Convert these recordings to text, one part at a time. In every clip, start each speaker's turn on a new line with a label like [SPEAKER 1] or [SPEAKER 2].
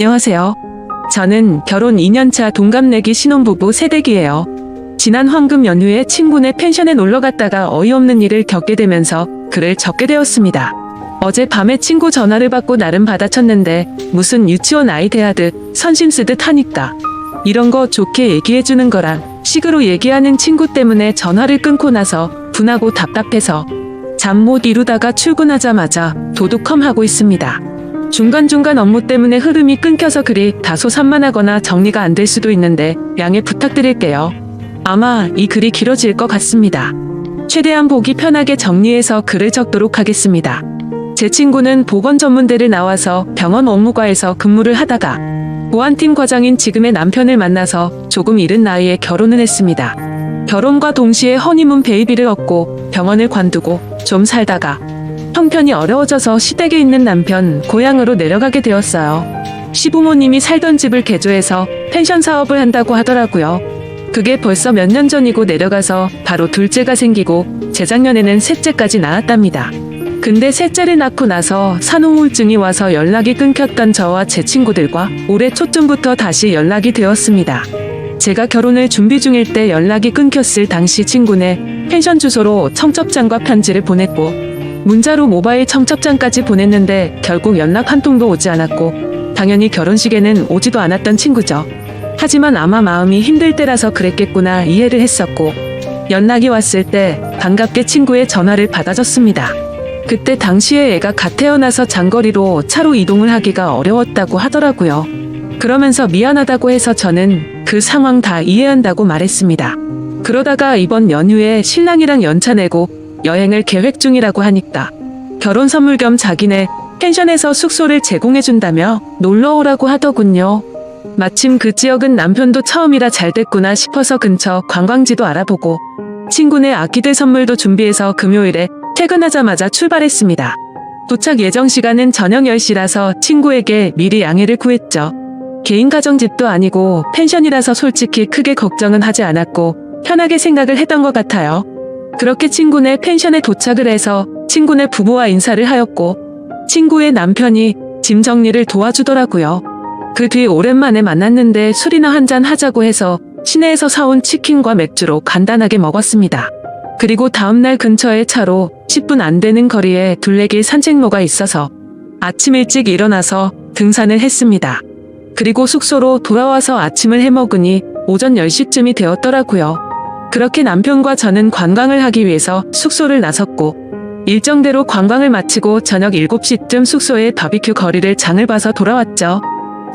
[SPEAKER 1] 안녕하세요. 저는 결혼 2년차 동갑내기 신혼부부 새댁이에요. 지난 황금 연휴에 친구네 펜션에 놀러 갔다가 어이없는 일을 겪게 되면서 글을 적게 되었습니다. 어제 밤에 친구 전화를 받고 나름 받아쳤는데 무슨 유치원 아이 대하듯 선심 쓰듯 하니까 이런 거 좋게 얘기해주는 거랑 식으로 얘기하는 친구 때문에 전화를 끊고 나서 분하고 답답해서 잠 못 이루다가 출근하자마자 도둑컴하고 있습니다. 중간중간 업무 때문에 흐름이 끊겨서 글이 다소 산만하거나 정리가 안 될 수도 있는데 양해 부탁드릴게요. 아마 이 글이 길어질 것 같습니다. 최대한 보기 편하게 정리해서 글을 적도록 하겠습니다. 제 친구는 보건전문대를 나와서 병원 업무과에서 근무를 하다가 보안팀 과장인 지금의 남편을 만나서 조금 이른 나이에 결혼을 했습니다. 결혼과 동시에 허니문 베이비를 얻고 병원을 관두고 좀 살다가 형편이 어려워져서 시댁에 있는 남편 고향으로 내려가게 되었어요. 시부모님이 살던 집을 개조해서 펜션 사업을 한다고 하더라고요. 그게 벌써 몇 년 전이고 내려가서 바로 둘째가 생기고 재작년에는 셋째까지 낳았답니다. 근데 셋째를 낳고 나서 산후우울증이 와서 연락이 끊겼던 저와 제 친구들과 올해 초쯤부터 다시 연락이 되었습니다. 제가 결혼을 준비 중일 때 연락이 끊겼을 당시 친구네 펜션 주소로 청첩장과 편지를 보냈고 문자로 모바일 청첩장까지 보냈는데 결국 연락 한 통도 오지 않았고 당연히 결혼식에는 오지도 않았던 친구죠. 하지만 아마 마음이 힘들 때라서 그랬겠구나 이해를 했었고 연락이 왔을 때 반갑게 친구의 전화를 받아줬습니다. 그때 당시에 애가 갓 태어나서 장거리로 차로 이동을 하기가 어려웠다고 하더라고요. 그러면서 미안하다고 해서 저는 그 상황 다 이해한다고 말했습니다. 그러다가 이번 연휴에 신랑이랑 연차 내고 여행을 계획 중이라고 하니까 결혼 선물 겸 자기네 펜션에서 숙소를 제공해준다며 놀러오라고 하더군요. 마침 그 지역은 남편도 처음이라 잘 됐구나 싶어서 근처 관광지도 알아보고 친구네 아기들 선물도 준비해서 금요일에 퇴근하자마자 출발했습니다. 도착 예정 시간은 저녁 10시라서 친구에게 미리 양해를 구했죠. 개인 가정집도 아니고 펜션이라서 솔직히 크게 걱정은 하지 않았고 편하게 생각을 했던 것 같아요. 그렇게 친구네 펜션에 도착을 해서 친구네 부부와 인사를 하였고 친구의 남편이 짐 정리를 도와주더라고요. 그 뒤 오랜만에 만났는데 술이나 한잔 하자고 해서 시내에서 사온 치킨과 맥주로 간단하게 먹었습니다. 그리고 다음날 근처에 차로 10분 안 되는 거리에 둘레길 산책로가 있어서 아침 일찍 일어나서 등산을 했습니다. 그리고 숙소로 돌아와서 아침을 해먹으니 오전 10시쯤이 되었더라고요. 그렇게 남편과 저는 관광을 하기 위해서 숙소를 나섰고 일정대로 관광을 마치고 저녁 7시쯤 숙소에 바비큐 거리를 장을 봐서 돌아왔죠.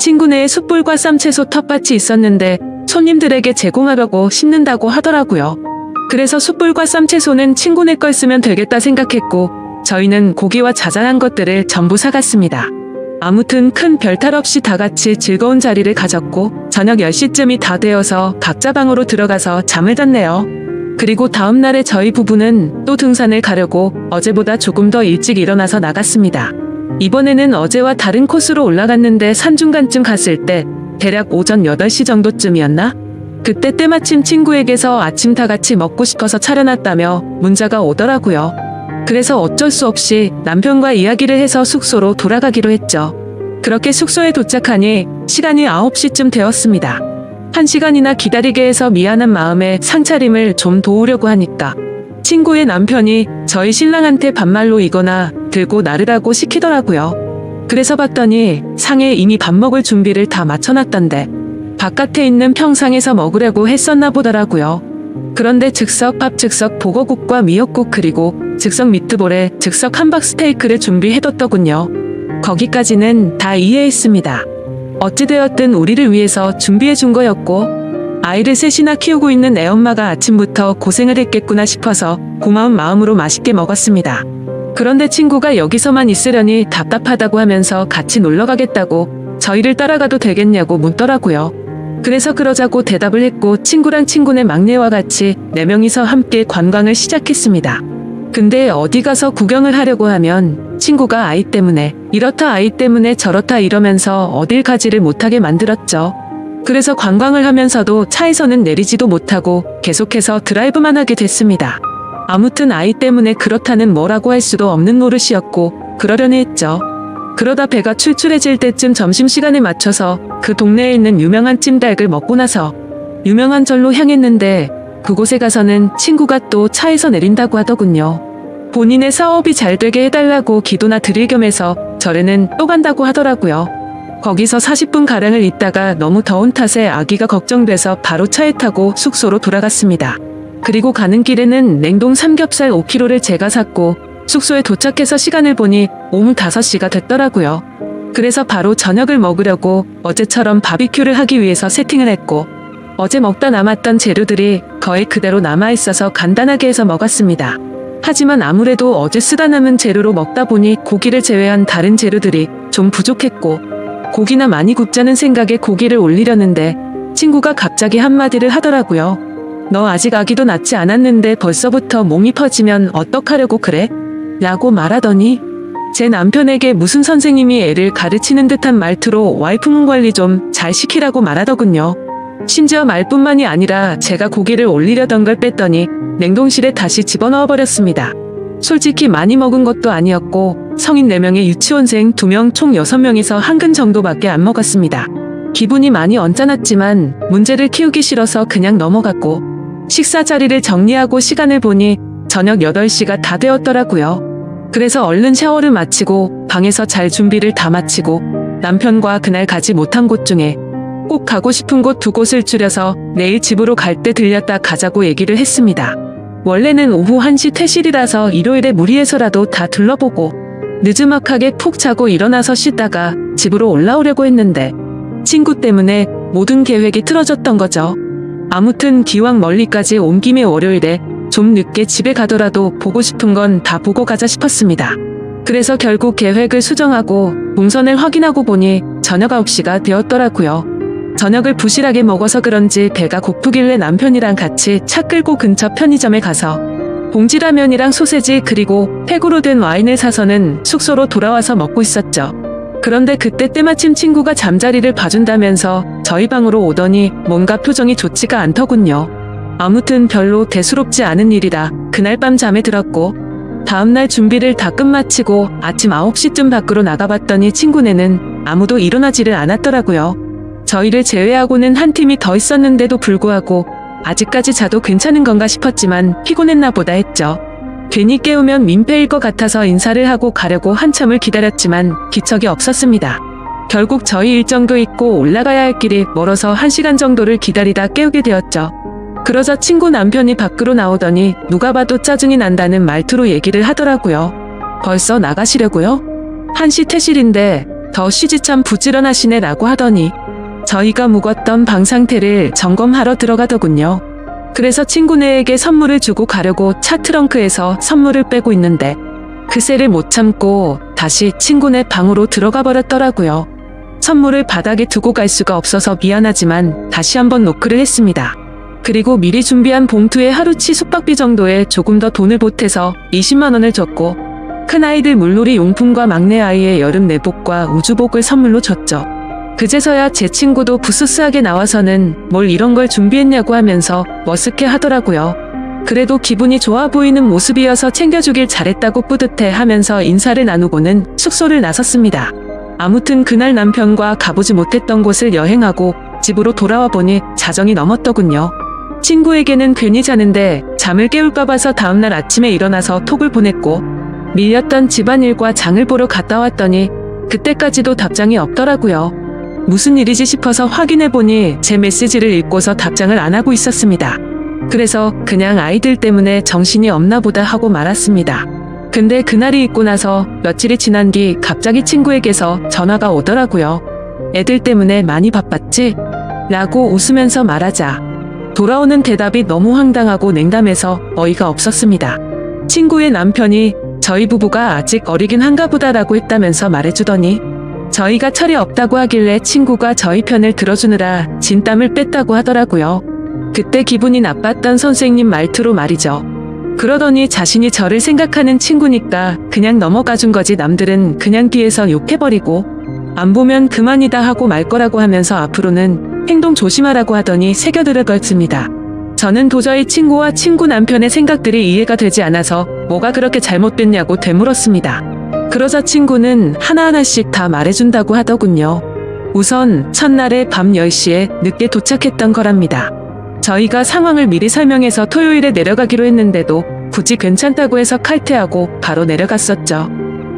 [SPEAKER 1] 친구네에 숯불과 쌈채소 텃밭이 있었는데 손님들에게 제공하려고 심는다고 하더라고요. 그래서 숯불과 쌈채소는 친구네 걸 쓰면 되겠다 생각했고 저희는 고기와 자잘한 것들을 전부 사갔습니다. 아무튼 큰 별탈 없이 다 같이 즐거운 자리를 가졌고 저녁 10시쯤이 다 되어서 각자 방으로 들어가서 잠을 잤네요. 그리고 다음날에 저희 부부는 또 등산을 가려고 어제보다 조금 더 일찍 일어나서 나갔습니다. 이번에는 어제와 다른 코스로 올라갔는데 산중간쯤 갔을 때 대략 오전 8시 정도쯤이었나? 그때 때마침 친구에게서 아침 다 같이 먹고 싶어서 차려놨다며 문자가 오더라고요. 그래서 어쩔 수 없이 남편과 이야기를 해서 숙소로 돌아가기로 했죠. 그렇게 숙소에 도착하니 시간이 9시쯤 되었습니다. 1시간이나 기다리게 해서 미안한 마음에 상차림을 좀 도우려고 하니까 친구의 남편이 저희 신랑한테 반말로 이거나 들고 나르라고 시키더라고요. 그래서 봤더니 상에 이미 밥 먹을 준비를 다 마쳐놨던데 바깥에 있는 평상에서 먹으려고 했었나 보더라고요. 그런데 즉석 밥, 즉석 보거국과 미역국 그리고 즉석 미트볼에 즉석 함박 스테이크를 준비해뒀더군요. 거기까지는 다 이해했습니다. 어찌되었든 우리를 위해서 준비해준 거였고 아이를 셋이나 키우고 있는 애엄마가 아침부터 고생을 했겠구나 싶어서 고마운 마음으로 맛있게 먹었습니다. 그런데 친구가 여기서만 있으려니 답답하다고 하면서 같이 놀러 가겠다고 저희를 따라가도 되겠냐고 묻더라고요. 그래서 그러자고 대답을 했고 친구랑 친구네 막내와 같이 4명이서 함께 관광을 시작했습니다. 근데 어디 가서 구경을 하려고 하면 친구가 아이 때문에 이렇다 아이 때문에 저렇다 이러면서 어딜 가지를 못하게 만들었죠. 그래서 관광을 하면서도 차에서는 내리지도 못하고 계속해서 드라이브만 하게 됐습니다. 아무튼 아이 때문에 그렇다는 뭐라고 할 수도 없는 노릇이었고 그러려니 했죠. 그러다 배가 출출해질 때쯤 점심시간에 맞춰서 그 동네에 있는 유명한 찜닭을 먹고 나서 유명한 절로 향했는데 그곳에 가서는 친구가 또 차에서 내린다고 하더군요. 본인의 사업이 잘 되게 해달라고 기도나 드릴 겸해서 절에는 또 간다고 하더라고요. 거기서 40분가량을 있다가 너무 더운 탓에 아기가 걱정돼서 바로 차에 타고 숙소로 돌아갔습니다. 그리고 가는 길에는 냉동 삼겹살 5kg를 제가 샀고 숙소에 도착해서 시간을 보니 오후 5시가 됐더라고요. 그래서 바로 저녁을 먹으려고 어제처럼 바비큐를 하기 위해서 세팅을 했고 어제 먹다 남았던 재료들이 거의 그대로 남아있어서 간단하게 해서 먹었습니다. 하지만 아무래도 어제 쓰다 남은 재료로 먹다 보니 고기를 제외한 다른 재료들이 좀 부족했고 고기나 많이 굽자는 생각에 고기를 올리려는데 친구가 갑자기 한마디를 하더라고요. 너 아직 아기도 낳지 않았는데 벌써부터 몸이 퍼지면 어떡하려고 그래? 라고 말하더니 제 남편에게 무슨 선생님이 애를 가르치는 듯한 말투로 와이프 몸 관리 좀 잘 시키라고 말하더군요. 심지어 말뿐만이 아니라 제가 고기를 올리려던 걸 뺐더니 냉동실에 다시 집어넣어 버렸습니다. 솔직히 많이 먹은 것도 아니었고 성인 4명에 유치원생 2명 총 6명에서 한 근 정도밖에 안 먹었습니다. 기분이 많이 언짢았지만 문제를 키우기 싫어서 그냥 넘어갔고 식사 자리를 정리하고 시간을 보니 저녁 8시가 다 되었더라고요. 그래서 얼른 샤워를 마치고 방에서 잘 준비를 다 마치고 남편과 그날 가지 못한 곳 중에 꼭 가고 싶은 곳 2곳을 줄여서 내일 집으로 갈 때 들렸다 가자고 얘기를 했습니다. 원래는 오후 1시 퇴실이라서 일요일에 무리해서라도 다 둘러보고 느즈막하게 푹 자고 일어나서 쉬다가 집으로 올라오려고 했는데 친구 때문에 모든 계획이 틀어졌던 거죠. 아무튼 기왕 멀리까지 온 김에 월요일에 좀 늦게 집에 가더라도 보고 싶은 건 다 보고 가자 싶었습니다. 그래서 결국 계획을 수정하고 동선을 확인하고 보니 저녁 9시가 되었더라고요. 저녁을 부실하게 먹어서 그런지 배가 고프길래 남편이랑 같이 차 끌고 근처 편의점에 가서 봉지라면이랑 소세지 그리고 팩으로 된 와인을 사서는 숙소로 돌아와서 먹고 있었죠. 그런데 그때 때마침 친구가 잠자리를 봐준다면서 저희 방으로 오더니 뭔가 표정이 좋지가 않더군요. 아무튼 별로 대수롭지 않은 일이라 그날 밤 잠에 들었고 다음날 준비를 다 끝마치고 아침 9시쯤 밖으로 나가봤더니 친구네는 아무도 일어나지를 않았더라고요. 저희를 제외하고는 한 팀이 더 있었는데도 불구하고 아직까지 자도 괜찮은 건가 싶었지만 피곤했나 보다 했죠. 괜히 깨우면 민폐일 것 같아서 인사를 하고 가려고 한참을 기다렸지만 기척이 없었습니다. 결국 저희 일정도 있고 올라가야 할 길이 멀어서 1시간 정도를 기다리다 깨우게 되었죠. 그러자 친구 남편이 밖으로 나오더니 누가 봐도 짜증이 난다는 말투로 얘기를 하더라고요. 벌써 나가시려고요? 1시 퇴실인데 더 쉬지 참 부지런하시네 라고 하더니 저희가 묵었던 방 상태를 점검하러 들어가더군요. 그래서 친구네에게 선물을 주고 가려고 차 트렁크에서 선물을 빼고 있는데 그새를 못 참고 다시 친구네 방으로 들어가 버렸더라고요. 선물을 바닥에 두고 갈 수가 없어서 미안하지만 다시 한번 노크를 했습니다. 그리고 미리 준비한 봉투에 하루치 숙박비 정도에 조금 더 돈을 보태서 20만 원을 줬고 큰아이들 물놀이 용품과 막내아이의 여름 내복과 우주복을 선물로 줬죠. 그제서야 제 친구도 부스스하게 나와서는 뭘 이런 걸 준비했냐고 하면서 머쓱해 하더라고요. 그래도 기분이 좋아 보이는 모습이어서 챙겨주길 잘했다고 뿌듯해 하면서 인사를 나누고는 숙소를 나섰습니다. 아무튼 그날 남편과 가보지 못했던 곳을 여행하고 집으로 돌아와 보니 자정이 넘었더군요. 친구에게는 괜히 자는데 잠을 깨울까 봐서 다음날 아침에 일어나서 톡을 보냈고 밀렸던 집안일과 장을 보러 갔다 왔더니 그때까지도 답장이 없더라고요. 무슨 일이지 싶어서 확인해보니 제 메시지를 읽고서 답장을 안 하고 있었습니다. 그래서 그냥 아이들 때문에 정신이 없나 보다 하고 말았습니다. 근데 그날이 있고 나서 며칠이 지난 뒤 갑자기 친구에게서 전화가 오더라고요. 애들 때문에 많이 바빴지? 라고 웃으면서 말하자 돌아오는 대답이 너무 황당하고 냉담해서 어이가 없었습니다. 친구의 남편이 저희 부부가 아직 어리긴 한가 보다라고 했다면서 말해주더니 저희가 철이 없다고 하길래 친구가 저희 편을 들어주느라 진땀을 뺐다고 하더라고요. 그때 기분이 나빴던 선생님 말투로 말이죠. 그러더니 자신이 저를 생각하는 친구니까 그냥 넘어가준 거지 남들은 그냥 뒤에서 욕해버리고 안 보면 그만이다 하고 말 거라고 하면서 앞으로는 행동 조심하라고 하더니 새겨들어갔습니다. 저는 도저히 친구와 친구 남편의 생각들이 이해가 되지 않아서 뭐가 그렇게 잘못됐냐고 되물었습니다. 그러자 친구는 하나하나씩 다 말해준다고 하더군요. 우선 첫날에 밤 10시에 늦게 도착했던 거랍니다. 저희가 상황을 미리 설명해서 토요일에 내려가기로 했는데도 굳이 괜찮다고 해서 칼퇴하고 바로 내려갔었죠.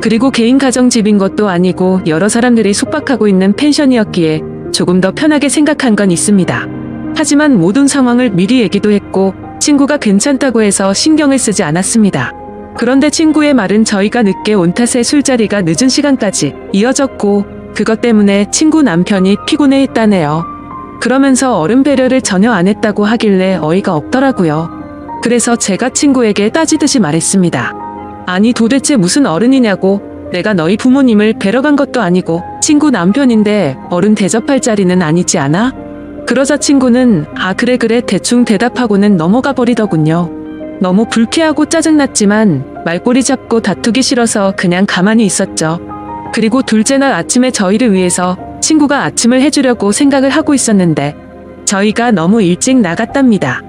[SPEAKER 1] 그리고 개인 가정집인 것도 아니고 여러 사람들이 숙박하고 있는 펜션이었기에 조금 더 편하게 생각한 건 있습니다. 하지만 모든 상황을 미리 얘기도 했고 친구가 괜찮다고 해서 신경을 쓰지 않았습니다. 그런데 친구의 말은 저희가 늦게 온 탓에 술자리가 늦은 시간까지 이어졌고 그것 때문에 친구 남편이 피곤해했다네요. 그러면서 어른 배려를 전혀 안 했다고 하길래 어이가 없더라고요. 그래서 제가 친구에게 따지듯이 말했습니다. 아니 도대체 무슨 어른이냐고. 내가 너희 부모님을 뵈러 간 것도 아니고 친구 남편인데 어른 대접할 자리는 아니지 않아? 그러자 친구는 아 그래 대충 대답하고는 넘어가 버리더군요. 너무 불쾌하고 짜증났지만 말꼬리 잡고 다투기 싫어서 그냥 가만히 있었죠. 그리고 둘째 날 아침에 저희를 위해서 친구가 아침을 해주려고 생각을 하고 있었는데 저희가 너무 일찍 나갔답니다.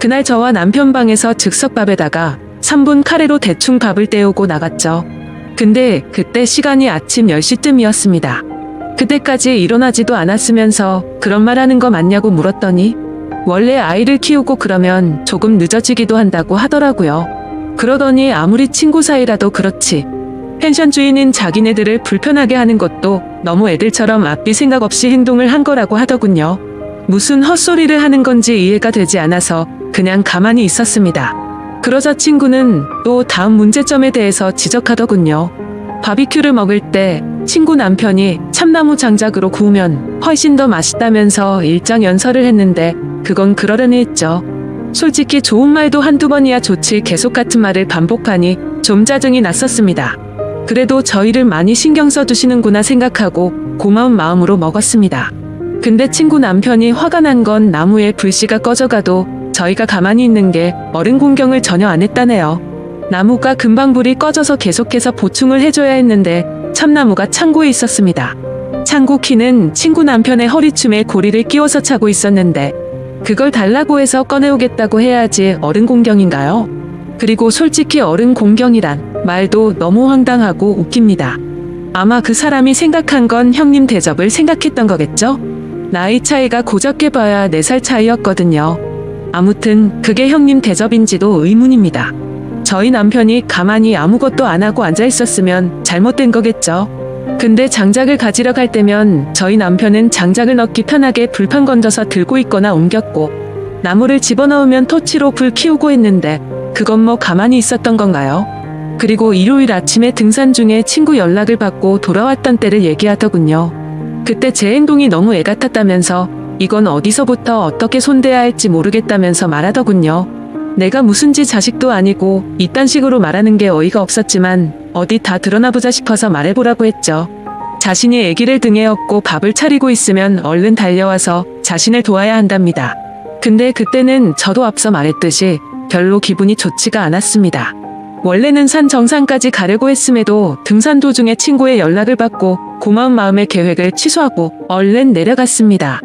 [SPEAKER 1] 그날 저와 남편 방에서 즉석밥에다가 3분 카레로 대충 밥을 때우고 나갔죠. 근데 그때 시간이 아침 10시쯤이었습니다. 그때까지 일어나지도 않았으면서 그런 말 하는 거 맞냐고 물었더니 원래 아이를 키우고 그러면 조금 늦어지기도 한다고 하더라고요. 그러더니 아무리 친구 사이라도 그렇지. 펜션 주인인 자기네들을 불편하게 하는 것도 너무 애들처럼 앞뒤 생각 없이 행동을 한 거라고 하더군요. 무슨 헛소리를 하는 건지 이해가 되지 않아서 그냥 가만히 있었습니다. 그러자 친구는 또 다음 문제점에 대해서 지적하더군요. 바비큐를 먹을 때 친구 남편이 참나무 장작으로 구우면 훨씬 더 맛있다면서 일장 연설을 했는데 그건 그러려니 했죠. 솔직히 좋은 말도 한두 번이야 좋지 계속 같은 말을 반복하니 좀 짜증이 났었습니다. 그래도 저희를 많이 신경 써주시는구나 생각하고 고마운 마음으로 먹었습니다. 근데 친구 남편이 화가 난 건 나무에 불씨가 꺼져가도 저희가 가만히 있는 게 어른 공경을 전혀 안 했다네요. 나무가 금방 불이 꺼져서 계속해서 보충을 해줘야 했는데 참나무가 창고에 있었습니다. 창고 키는 친구 남편의 허리춤에 고리를 끼워서 차고 있었는데 그걸 달라고 해서 꺼내오겠다고 해야지 어른 공경인가요? 그리고 솔직히 어른 공경이란 말도 너무 황당하고 웃깁니다. 아마 그 사람이 생각한 건 형님 대접을 생각했던 거겠죠? 나이 차이가 고작해 봐야 4살 차이였거든요. 아무튼 그게 형님 대접인지도 의문입니다. 저희 남편이 가만히 아무것도 안 하고 앉아 있었으면 잘못된 거겠죠. 근데 장작을 가지러 갈 때면 저희 남편은 장작을 넣기 편하게 불판 건져서 들고 있거나 옮겼고 나무를 집어넣으면 토치로 불 키우고 했는데 그건 뭐 가만히 있었던 건가요? 그리고 일요일 아침에 등산 중에 친구 연락을 받고 돌아왔던 때를 얘기하더군요. 그때 제 행동이 너무 애 같았다면서 이건 어디서부터 어떻게 손대야 할지 모르겠다면서 말하더군요. 내가 무슨 지 자식도 아니고 이딴 식으로 말하는 게 어이가 없었지만 어디 다 드러나보자 싶어서 말해보라고 했죠. 자신이 아기를 등에 업고 밥을 차리고 있으면 얼른 달려와서 자신을 도와야 한답니다. 근데 그때는 저도 앞서 말했듯이 별로 기분이 좋지가 않았습니다. 원래는 산 정상까지 가려고 했음에도 등산 도중에 친구의 연락을 받고 고마운 마음에 계획을 취소하고 얼른 내려갔습니다.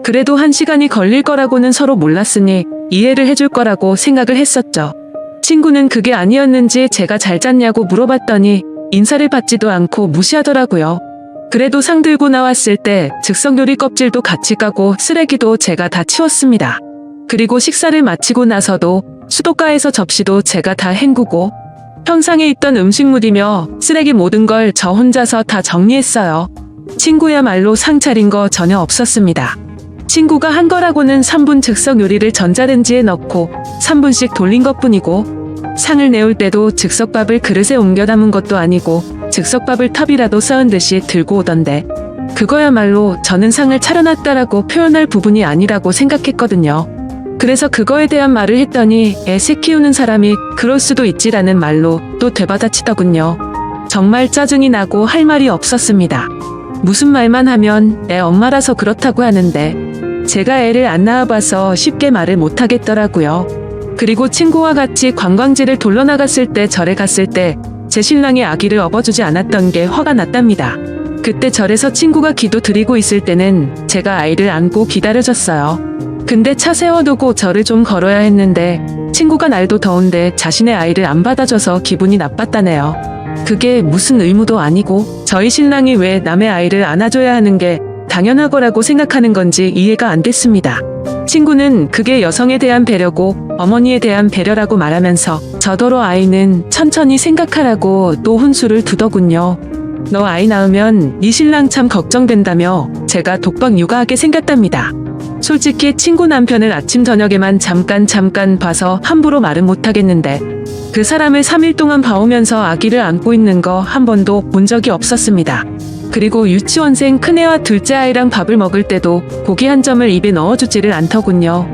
[SPEAKER 1] 그래도 1시간이 걸릴 거라고는 서로 몰랐으니 이해를 해줄 거라고 생각을 했었죠. 친구는 그게 아니었는지 제가 잘 잤냐고 물어봤더니 인사를 받지도 않고 무시하더라고요. 그래도 상 들고 나왔을 때 즉석요리 껍질도 같이 까고 쓰레기도 제가 다 치웠습니다. 그리고 식사를 마치고 나서도 수도가에서 접시도 제가 다 헹구고 평상에 있던 음식물이며 쓰레기 모든 걸 저 혼자서 다 정리했어요. 친구야말로 상 차린 거 전혀 없었습니다. 친구가 한 거라고는 3분 즉석 요리를 전자레인지에 넣고 3분씩 돌린 것뿐이고 상을 내올 때도 즉석밥을 그릇에 옮겨 담은 것도 아니고 즉석밥을 탑이라도 쌓은 듯이 들고 오던데 그거야말로 저는 상을 차려놨다라고 표현할 부분이 아니라고 생각했거든요. 그래서 그거에 대한 말을 했더니 새 키우는 사람이 그럴 수도 있지라는 말로 또 되받아치더군요. 정말 짜증이 나고 할 말이 없었습니다. 무슨 말만 하면 애 엄마라서 그렇다고 하는데 제가 애를 안 낳아봐서 쉽게 말을 못하겠더라고요. 그리고 친구와 같이 관광지를 돌러 나갔을 때 절에 갔을 때 제 신랑이 아기를 업어주지 않았던 게 화가 났답니다. 그때 절에서 친구가 기도 드리고 있을 때는 제가 아이를 안고 기다려줬어요. 근데 차 세워두고 절을 좀 걸어야 했는데 친구가 날도 더운데 자신의 아이를 안 받아줘서 기분이 나빴다네요. 그게 무슨 의무도 아니고 저희 신랑이 왜 남의 아이를 안아줘야 하는 게 당연하거라고 생각하는 건지 이해가 안 됐습니다. 친구는 그게 여성에 대한 배려고 어머니에 대한 배려라고 말하면서 저더러 아이는 천천히 생각하라고 또 훈수를 두더군요. 너 아이 낳으면 네 신랑 참 걱정된다며 제가 독박 육아하게 생겼답니다. 솔직히 친구 남편을 아침 저녁에만 잠깐 봐서 함부로 말은 못하겠는데 그 사람을 3일 동안 봐오면서 아기를 안고 있는 거 한 번도 본 적이 없었습니다. 그리고 유치원생 큰애와 둘째 아이랑 밥을 먹을 때도 고기 한 점을 입에 넣어주지를 않더군요.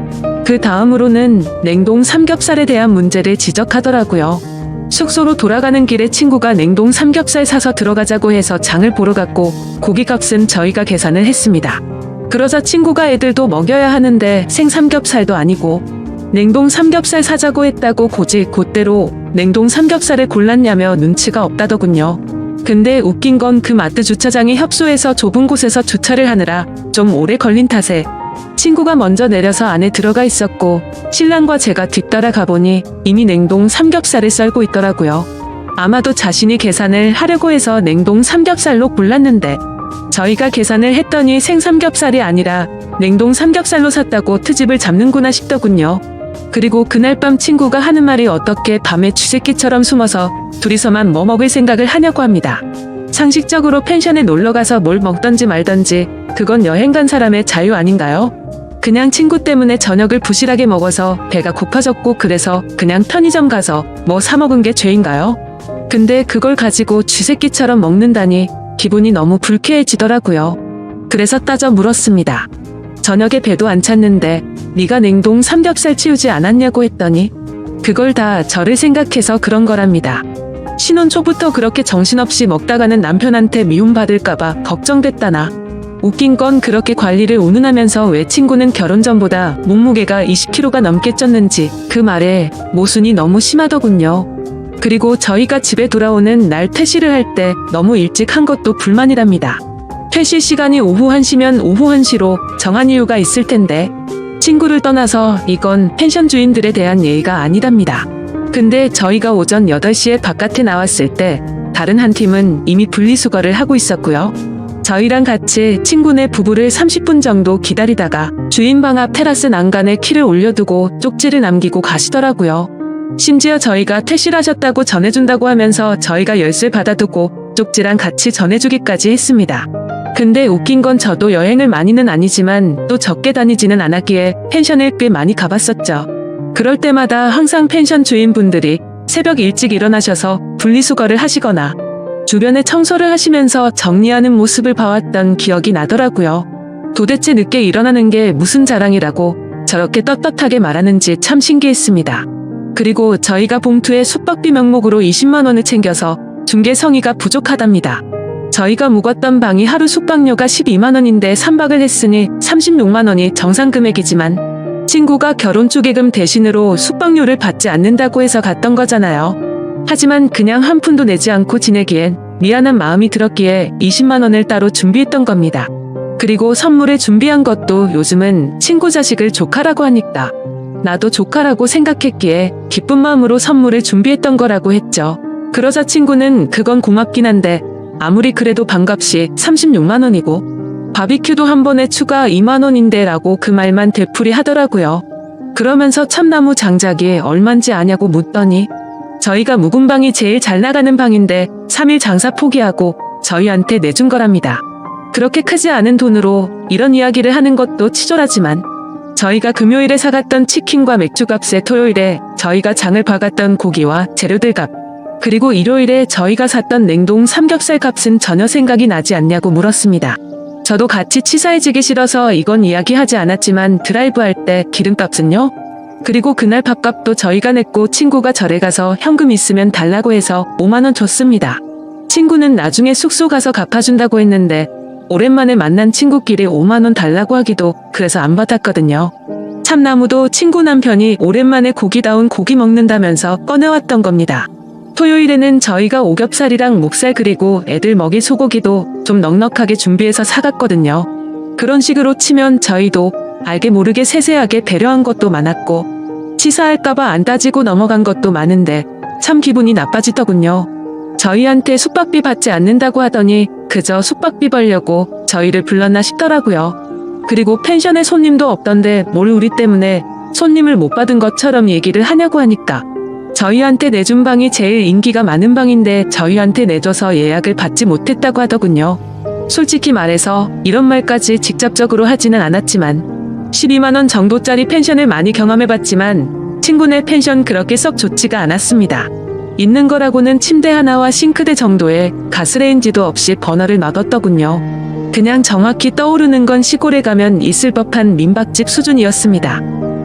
[SPEAKER 1] 그 다음으로는 냉동 삼겹살에 대한 문제를 지적하더라고요. 숙소로 돌아가는 길에 친구가 냉동 삼겹살 사서 들어가자고 해서 장을 보러 갔고 고기값은 저희가 계산을 했습니다. 그러자 친구가 애들도 먹여야 하는데 생삼겹살도 아니고 냉동 삼겹살 사자고 했다고 곧대로 냉동 삼겹살을 골랐냐며 눈치가 없다더군요. 근데 웃긴 건 그 마트 주차장이 협소해서 좁은 곳에서 주차를 하느라 좀 오래 걸린 탓에 친구가 먼저 내려서 안에 들어가 있었고 신랑과 제가 뒤따라 가보니 이미 냉동 삼겹살을 썰고 있더라고요. 아마도 자신이 계산을 하려고 해서 냉동 삼겹살로 골랐는데 저희가 계산을 했더니 생삼겹살이 아니라 냉동 삼겹살로 샀다고 트집을 잡는구나 싶더군요. 그리고 그날 밤 친구가 하는 말이 어떻게 밤에 쥐새끼처럼 숨어서 둘이서만 뭐 먹을 생각을 하냐고 합니다. 상식적으로 펜션에 놀러가서 뭘 먹던지 말던지 그건 여행 간 사람의 자유 아닌가요? 그냥 친구 때문에 저녁을 부실하게 먹어서 배가 고파졌고 그래서 그냥 편의점 가서 뭐 사 먹은 게 죄인가요? 근데 그걸 가지고 쥐새끼처럼 먹는다니 기분이 너무 불쾌해지더라고요. 그래서 따져 물었습니다. 저녁에 배도 안 찼는데 네가 냉동 삼겹살 치우지 않았냐고 했더니 그걸 다 저를 생각해서 그런 거랍니다. 신혼 초부터 그렇게 정신없이 먹다가는 남편한테 미움받을까봐 걱정됐다나. 웃긴 건 그렇게 관리를 운운하면서 왜 친구는 결혼 전보다 몸무게가 20kg가 넘게 쪘는지 그 말에 모순이 너무 심하더군요. 그리고 저희가 집에 돌아오는 날 퇴실을 할 때 너무 일찍 한 것도 불만이랍니다. 퇴실 시간이 오후 1시면 오후 1시로 정한 이유가 있을 텐데 친구를 떠나서 이건 펜션 주인들에 대한 예의가 아니답니다. 근데 저희가 오전 8시에 바깥에 나왔을 때 다른 한 팀은 이미 분리수거를 하고 있었고요. 저희랑 같이 친구네 부부를 30분 정도 기다리다가 주인 방 앞 테라스 난간에 키를 올려두고 쪽지를 남기고 가시더라고요. 심지어 저희가 퇴실하셨다고 전해준다고 하면서 저희가 열쇠 받아두고 쪽지랑 같이 전해주기까지 했습니다. 근데 웃긴 건 저도 여행을 많이는 아니지만 또 적게 다니지는 않았기에 펜션을 꽤 많이 가봤었죠. 그럴 때마다 항상 펜션 주인분들이 새벽 일찍 일어나셔서 분리수거를 하시거나 주변에 청소를 하시면서 정리하는 모습을 봐왔던 기억이 나더라고요. 도대체 늦게 일어나는 게 무슨 자랑이라고 저렇게 떳떳하게 말하는지 참 신기했습니다. 그리고 저희가 봉투에 숙박비 명목으로 20만 원을 챙겨서 중개 성의가 부족하답니다. 저희가 묵었던 방이 하루 숙박료가 12만 원인데 3박을 했으니 36만 원이 정상 금액이지만 친구가 결혼 축의금 대신으로 숙박료를 받지 않는다고 해서 갔던 거잖아요. 하지만 그냥 한 푼도 내지 않고 지내기엔 미안한 마음이 들었기에 20만 원을 따로 준비했던 겁니다. 그리고 선물을 준비한 것도 요즘은 친구 자식을 조카라고 하니까 나도 조카라고 생각했기에 기쁜 마음으로 선물을 준비했던 거라고 했죠. 그러자 친구는 그건 고맙긴 한데 아무리 그래도 방값이 36만 원이고 바비큐도 한 번에 추가 2만 원인데 라고 그 말만 되풀이 하더라고요. 그러면서 참나무 장작이 얼만지 아냐고 묻더니 저희가 묵은 방이 제일 잘 나가는 방인데 3일 장사 포기하고 저희한테 내준 거랍니다. 그렇게 크지 않은 돈으로 이런 이야기를 하는 것도 치졸하지만 저희가 금요일에 사갔던 치킨과 맥주값에 토요일에 저희가 장을 봐갔던 고기와 재료들 값 그리고 일요일에 저희가 샀던 냉동 삼겹살 값은 전혀 생각이 나지 않냐고 물었습니다. 저도 같이 치사해지기 싫어서 이건 이야기하지 않았지만 드라이브할 때 기름값은요? 그리고 그날 밥값도 저희가 냈고 친구가 절에 가서 현금 있으면 달라고 해서 5만 원 줬습니다. 친구는 나중에 숙소 가서 갚아준다고 했는데 오랜만에 만난 친구끼리 5만 원 달라고 하기도 그래서 안 받았거든요. 참나무도 친구 남편이 오랜만에 고기다운 고기 먹는다면서 꺼내왔던 겁니다. 토요일에는 저희가 오겹살이랑 목살 그리고 애들 먹일 소고기도 좀 넉넉하게 준비해서 사갔거든요. 그런 식으로 치면 저희도 알게 모르게 세세하게 배려한 것도 많았고 치사할까봐 안 따지고 넘어간 것도 많은데 참 기분이 나빠지더군요. 저희한테 숙박비 받지 않는다고 하더니 그저 숙박비 벌려고 저희를 불렀나 싶더라고요. 그리고 펜션에 손님도 없던데 뭘 우리 때문에 손님을 못 받은 것처럼 얘기를 하냐고 하니까 저희한테 내준 방이 제일 인기가 많은 방인데 저희한테 내줘서 예약을 받지 못했다고 하더군요. 솔직히 말해서 이런 말까지 직접적으로 하지는 않았지만 12만원 정도짜리 펜션을 많이 경험해봤지만 친구네 펜션 그렇게 썩 좋지가 않았습니다. 있는 거라고는 침대 하나와 싱크대 정도에 가스레인지도 없이 버너를 놔뒀더군요. 그냥 정확히 떠오르는 건 시골에 가면 있을 법한 민박집 수준이었습니다.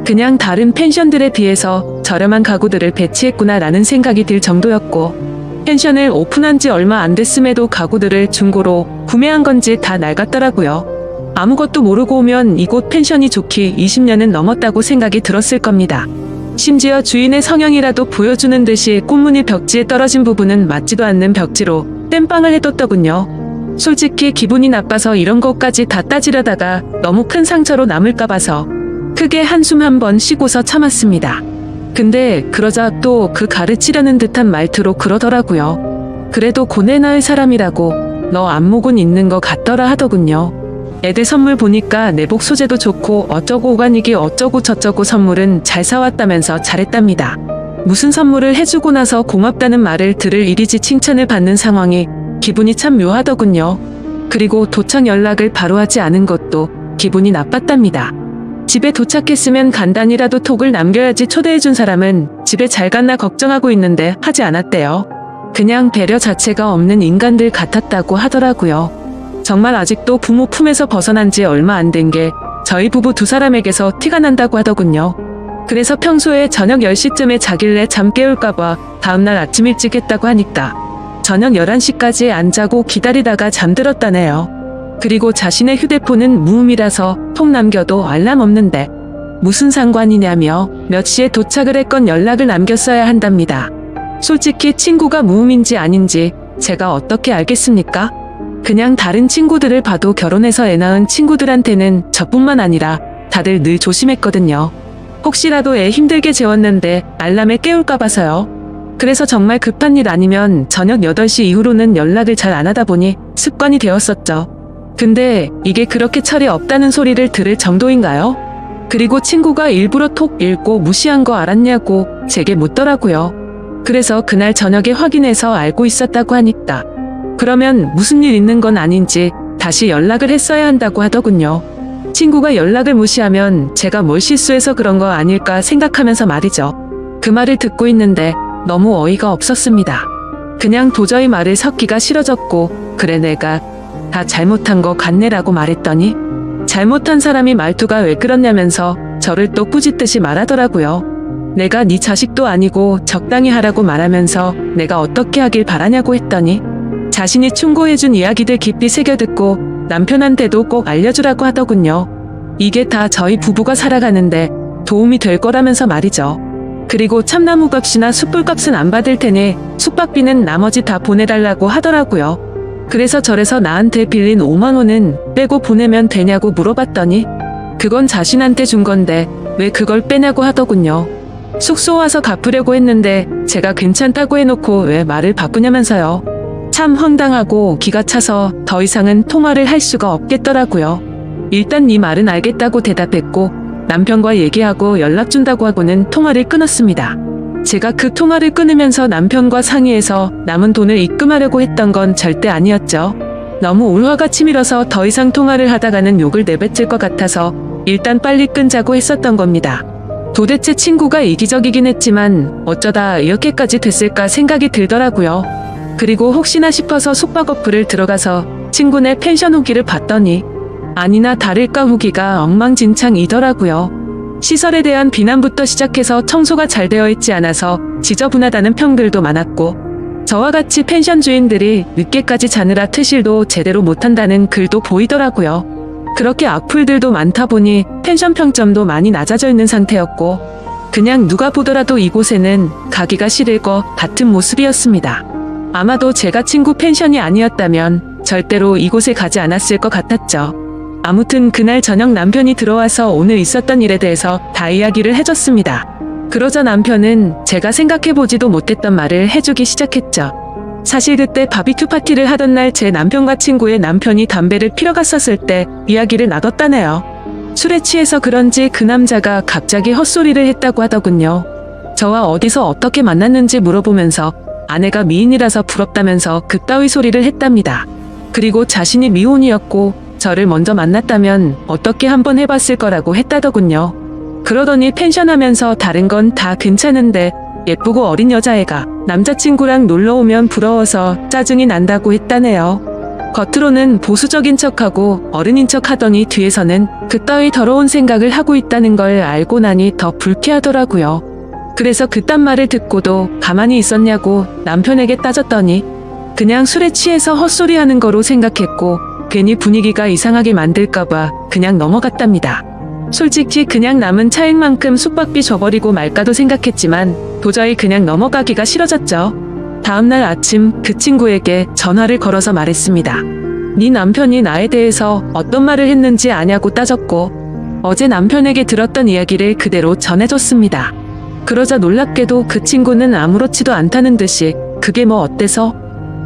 [SPEAKER 1] 그냥 다른 펜션들에 비해서 저렴한 가구들을 배치했구나 라는 생각이 들 정도였고 펜션을 오픈한 지 얼마 안 됐음에도 가구들을 중고로 구매한 건지 다 낡았더라고요. 아무것도 모르고 오면 이곳 펜션이 좋기 20년은 넘었다고 생각이 들었을 겁니다. 심지어 주인의 성형이라도 보여주는 듯이 꽃무늬 벽지에 떨어진 부분은 맞지도 않는 벽지로 땜빵을 해뒀더군요. 솔직히 기분이 나빠서 이런 것까지 다 따지려다가 너무 큰 상처로 남을까 봐서 크게 한숨 한번 쉬고서 참았습니다. 근데 그러자 또 그 가르치려는 듯한 말투로 그러더라고요. 그래도 고뇌 나을 사람이라고 너 안목은 있는 거 같더라 하더군요. 애들 선물 보니까 내복 소재도 좋고 어쩌고 오가닉이 어쩌고 저쩌고 선물은 잘 사왔다면서 잘했답니다. 무슨 선물을 해주고 나서 고맙다는 말을 들을 일이지 칭찬을 받는 상황이 기분이 참 묘하더군요. 그리고 도착 연락을 바로 하지 않은 것도 기분이 나빴답니다. 집에 도착했으면 간단히라도 톡을 남겨야지 초대해준 사람은 집에 잘 갔나 걱정하고 있는데 하지 않았대요. 그냥 배려 자체가 없는 인간들 같았다고 하더라고요. 정말 아직도 부모 품에서 벗어난 지 얼마 안 된 게 저희 부부 두 사람에게서 티가 난다고 하더군요. 그래서 평소에 저녁 10시쯤에 자길래 잠 깨울까봐 다음날 아침 일찍 했다고 하니까 저녁 11시까지 안 자고 기다리다가 잠들었다네요. 그리고 자신의 휴대폰은 무음이라서 톡 남겨도 알람 없는데 무슨 상관이냐며 몇 시에 도착을 했건 연락을 남겼어야 한답니다. 솔직히 친구가 무음인지 아닌지 제가 어떻게 알겠습니까? 그냥 다른 친구들을 봐도 결혼해서 애 낳은 친구들한테는 저뿐만 아니라 다들 늘 조심했거든요. 혹시라도 애 힘들게 재웠는데 알람에 깨울까 봐서요. 그래서 정말 급한 일 아니면 저녁 8시 이후로는 연락을 잘 안 하다 보니 습관이 되었었죠. 근데 이게 그렇게 철이 없다는 소리를 들을 정도인가요? 그리고 친구가 일부러 톡 읽고 무시한 거 알았냐고 제게 묻더라고요. 그래서 그날 저녁에 확인해서 알고 있었다고 하니까 그러면 무슨 일 있는 건 아닌지 다시 연락을 했어야 한다고 하더군요. 친구가 연락을 무시하면 제가 뭘 실수해서 그런 거 아닐까 생각하면서 말이죠. 그 말을 듣고 있는데 너무 어이가 없었습니다. 그냥 도저히 말을 섞기가 싫어졌고 그래 내가 다 잘못한 거 같네라고 말했더니 잘못한 사람이 말투가 왜 그러냐면서 저를 또 꾸짖듯이 말하더라고요. 내가 네 자식도 아니고 적당히 하라고 말하면서 내가 어떻게 하길 바라냐고 했더니 자신이 충고해준 이야기들 깊이 새겨듣고 남편한테도 꼭 알려주라고 하더군요. 이게 다 저희 부부가 살아가는데 도움이 될 거라면서 말이죠. 그리고 참나무 값이나 숯불 값은 안 받을 테니 숙박비는 나머지 다 보내달라고 하더라고요. 그래서 절에서 나한테 빌린 5만 원은 빼고 보내면 되냐고 물어봤더니 그건 자신한테 준 건데 왜 그걸 빼냐고 하더군요. 숙소 와서 갚으려고 했는데 제가 괜찮다고 해놓고 왜 말을 바꾸냐면서요. 참 황당하고 기가 차서 더 이상은 통화를 할 수가 없겠더라고요. 일단 네 말은 알겠다고 대답했고 남편과 얘기하고 연락 준다고 하고는 통화를 끊었습니다. 제가 그 통화를 끊으면서 남편과 상의해서 남은 돈을 입금하려고 했던 건 절대 아니었죠. 너무 울화가 치밀어서 더 이상 통화를 하다가는 욕을 내뱉을 것 같아서 일단 빨리 끊자고 했었던 겁니다. 도대체 친구가 이기적이긴 했지만 어쩌다 이렇게까지 됐을까 생각이 들더라고요. 그리고 혹시나 싶어서 숙박 어플을 들어가서 친구네 펜션 후기를 봤더니 아니나 다를까 후기가 엉망진창이더라고요. 시설에 대한 비난부터 시작해서 청소가 잘 되어 있지 않아서 지저분하다는 평들도 많았고 저와 같이 펜션 주인들이 늦게까지 자느라 퇴실도 제대로 못한다는 글도 보이더라고요. 그렇게 악플들도 많다 보니 펜션 평점도 많이 낮아져 있는 상태였고 그냥 누가 보더라도 이곳에는 가기가 싫을 것 같은 모습이었습니다. 아마도 제가 친구 펜션이 아니었다면 절대로 이곳에 가지 않았을 것 같았죠. 아무튼 그날 저녁 남편이 들어와서 오늘 있었던 일에 대해서 다 이야기를 해줬습니다. 그러자 남편은 제가 생각해보지도 못했던 말을 해주기 시작했죠. 사실 그때 바비큐 파티를 하던 날 제 남편과 친구의 남편이 담배를 피러 갔었을 때 이야기를 나눴다네요. 술에 취해서 그런지 그 남자가 갑자기 헛소리를 했다고 하더군요. 저와 어디서 어떻게 만났는지 물어보면서 아내가 미인이라서 부럽다면서 그따위 소리를 했답니다. 그리고 자신이 미혼이었고 저를 먼저 만났다면 어떻게 한번 해봤을 거라고 했다더군요. 그러더니 펜션 하면서 다른 건 다 괜찮은데 예쁘고 어린 여자애가 남자친구랑 놀러오면 부러워서 짜증이 난다고 했다네요. 겉으로는 보수적인 척하고 어른인 척 하더니 뒤에서는 그따위 더러운 생각을 하고 있다는 걸 알고 나니 더 불쾌하더라고요. 그래서 그딴 말을 듣고도 가만히 있었냐고 남편에게 따졌더니 그냥 술에 취해서 헛소리 하는 거로 생각했고 괜히 분위기가 이상하게 만들까봐 그냥 넘어갔답니다. 솔직히 그냥 남은 차액만큼 숙박비 줘버리고 말까도 생각했지만 도저히 그냥 넘어가기가 싫어졌죠. 다음날 아침 그 친구에게 전화를 걸어서 말했습니다. 네 남편이 나에 대해서 어떤 말을 했는지 아냐고 따졌고 어제 남편에게 들었던 이야기를 그대로 전해줬습니다. 그러자 놀랍게도 그 친구는 아무렇지도 않다는 듯이 그게 뭐 어때서?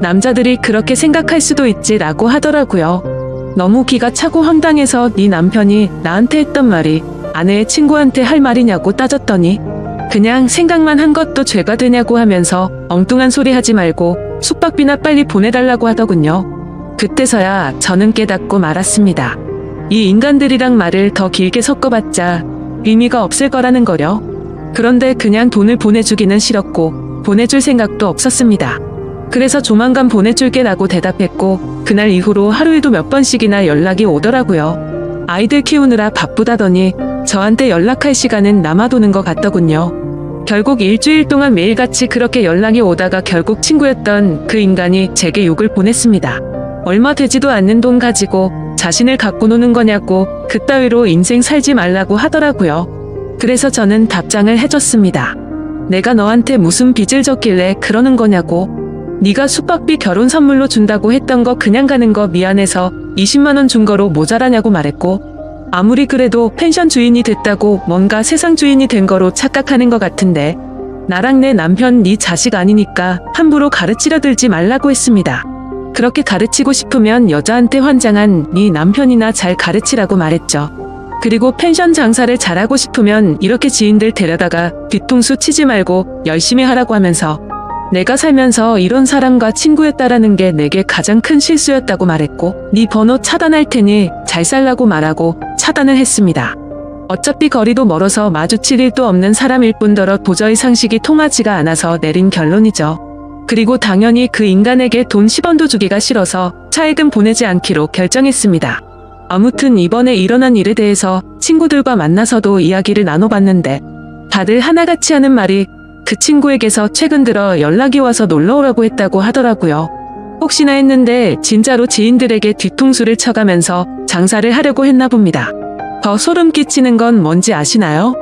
[SPEAKER 1] 남자들이 그렇게 생각할 수도 있지 라고 하더라고요. 너무 기가 차고 황당해서 네 남편이 나한테 했던 말이 아내의 친구한테 할 말이냐고 따졌더니 그냥 생각만 한 것도 죄가 되냐고 하면서 엉뚱한 소리 하지 말고 숙박비나 빨리 보내달라고 하더군요. 그때서야 저는 깨닫고 말았습니다. 이 인간들이랑 말을 더 길게 섞어봤자 의미가 없을 거라는 거려. 그런데 그냥 돈을 보내주기는 싫었고 보내줄 생각도 없었습니다. 그래서 조만간 보내줄게 라고 대답했고 그날 이후로 하루에도 몇 번씩이나 연락이 오더라고요. 아이들 키우느라 바쁘다더니 저한테 연락할 시간은 남아도는 것 같더군요. 결국 일주일 동안 매일같이 그렇게 연락이 오다가 결국 친구였던 그 인간이 제게 욕을 보냈습니다. 얼마 되지도 않는 돈 가지고 자신을 갖고 노는 거냐고 그따위로 인생 살지 말라고 하더라고요. 그래서 저는 답장을 해줬습니다. 내가 너한테 무슨 빚을 졌길래 그러는 거냐고. 네가 숙박비 결혼 선물로 준다고 했던 거 그냥 가는 거 미안해서 20만 원 준 거로 모자라냐고 말했고 아무리 그래도 펜션 주인이 됐다고 뭔가 세상 주인이 된 거로 착각하는 것 같은데 나랑 내 남편 네 자식 아니니까 함부로 가르치려 들지 말라고 했습니다. 그렇게 가르치고 싶으면 여자한테 환장한 네 남편이나 잘 가르치라고 말했죠. 그리고 펜션 장사를 잘하고 싶으면 이렇게 지인들 데려다가 뒤통수 치지 말고 열심히 하라고 하면서 내가 살면서 이런 사람과 친구였다라는 게 내게 가장 큰 실수였다고 말했고 네 번호 차단할 테니 잘 살라고 말하고 차단을 했습니다. 어차피 거리도 멀어서 마주칠 일도 없는 사람일 뿐더러 도저히 상식이 통하지가 않아서 내린 결론이죠. 그리고 당연히 그 인간에게 돈 10원도 주기가 싫어서 차액은 보내지 않기로 결정했습니다. 아무튼 이번에 일어난 일에 대해서 친구들과 만나서도 이야기를 나눠봤는데 다들 하나같이 하는 말이 그 친구에게서 최근 들어 연락이 와서 놀러오라고 했다고 하더라고요. 혹시나 했는데 진짜로 지인들에게 뒤통수를 쳐가면서 장사를 하려고 했나 봅니다. 더 소름 끼치는 건 뭔지 아시나요?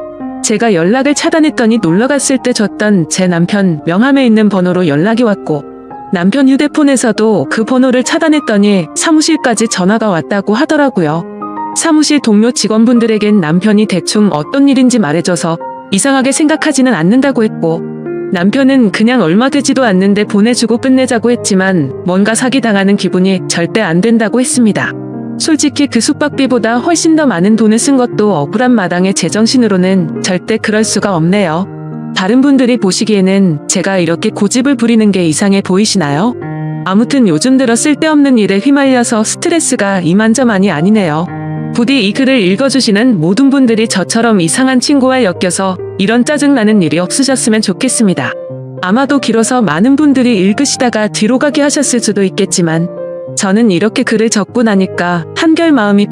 [SPEAKER 1] 제가 연락을 차단했더니 놀러갔을 때 줬던 제 남편 명함에 있는 번호로 연락이 왔고 남편 휴대폰에서도 그 번호를 차단했더니 사무실까지 전화가 왔다고 하더라고요. 사무실 동료 직원분들에겐 남편이 대충 어떤 일인지 말해줘서 이상하게 생각하지는 않는다고 했고 남편은 그냥 얼마 되지도 않는데 보내주고 끝내자고 했지만 뭔가 사기당하는 기분이 절대 안 된다고 했습니다. 솔직히 그 숙박비보다 훨씬 더 많은 돈을 쓴 것도 억울한 마당에 제정신으로는 절대 그럴 수가 없네요. 다른 분들이 보시기에는 제가 이렇게 고집을 부리는 게 이상해 보이시나요? 아무튼 요즘 들어 쓸데없는 일에 휘말려서 스트레스가 이만저만이 아니네요. 부디 이 글을 읽어주시는 모든 분들이 저처럼 이상한 친구와 엮여서 이런 짜증나는 일이 없으셨으면 좋겠습니다. 아마도 길어서 많은 분들이 읽으시다가 뒤로 가게 하셨을 수도 있겠지만 저는 이렇게 글을 적고 나니까 한결 마음이